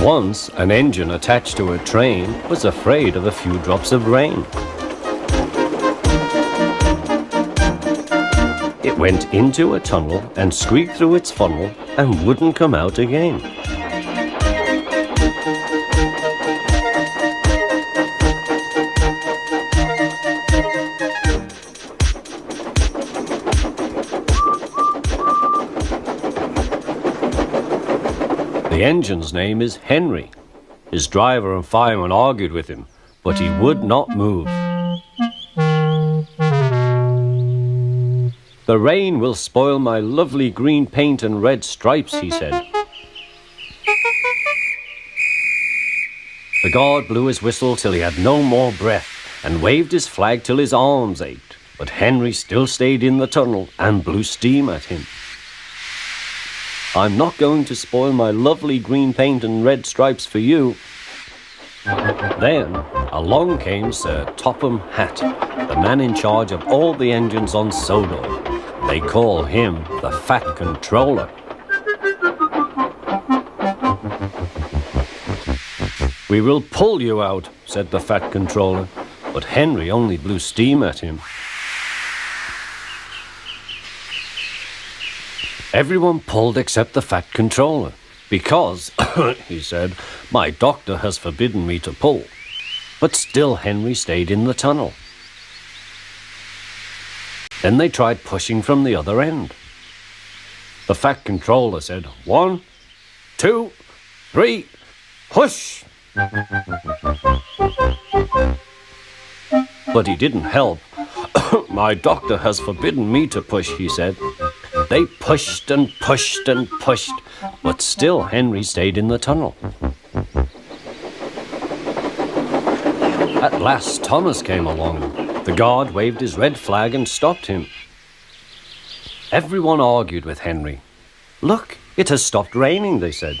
Once, an engine attached to a train was afraid of a few drops of rain. It went into a tunnel and squeaked through its funnel and wouldn't come out again. The engine's name is Henry. His driver and fireman argued with him, but he would not move. "The rain will spoil my lovely green paint and red stripes," he said. The guard blew his whistle till he had no more breath and waved his flag till his arms ached, but Henry still stayed in the tunnel and blew steam at him. "I'm not going to spoil my lovely green paint and red stripes for you." Then along came Sir Topham Hatt, the man in charge of all the engines on Sodor. They call him the Fat Controller. "We will pull you out," said the Fat Controller, but Henry only blew steam at him. Everyone pulled except the Fat Controller, because, he said, "my doctor has forbidden me to pull." But still Henry stayed in the tunnel. Then they tried pushing from the other end. The Fat Controller said, "1, 2, 3, push!" But he didn't help. "My doctor has forbidden me to push," he said. They pushed and pushed and pushed, but still Henry stayed in the tunnel. At last Thomas came along. The guard waved his red flag and stopped him. Everyone argued with Henry. "Look, it has stopped raining," they said.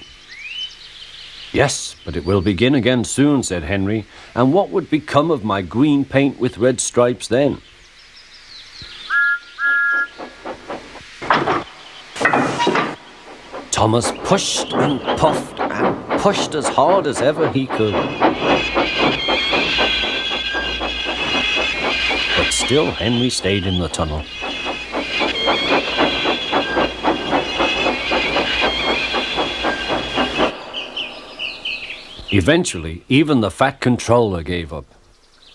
"Yes, but it will begin again soon," said Henry. "And what would become of my green paint with red stripes then?" Thomas pushed and puffed and pushed as hard as ever he could. But still Henry stayed in the tunnel. Eventually, even the Fat Controller gave up.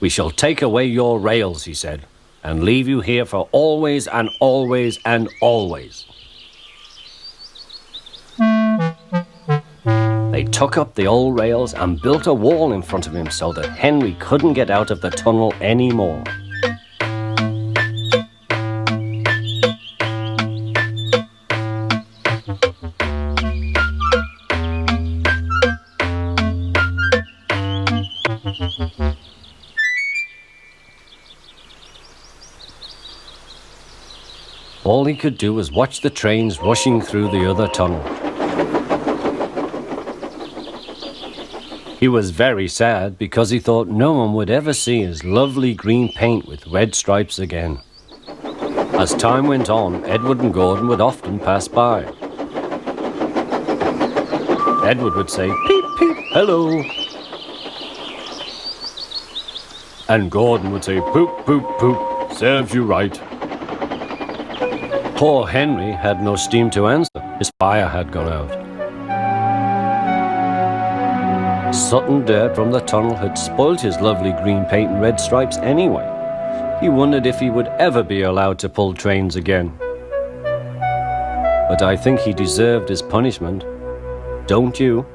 "We shall take away your rails," he said, "and leave you here for always and always and always." They took up the old rails and built a wall in front of him so that Henry couldn't get out of the tunnel anymore. All he could do was watch the trains rushing through the other tunnel. He was very sad because he thought no one would ever see his lovely green paint with red stripes again. As time went on, Edward and Gordon would often pass by. Edward would say, "Peep, peep, hello." And Gordon would say, "Poop, poop, poop, serves you right." Poor Henry had no steam to answer. His fire had gone out. Sudden dirt from the tunnel had spoilt his lovely green paint and red stripes anyway. He wondered if he would ever be allowed to pull trains again. But I think he deserved his punishment. Don't you?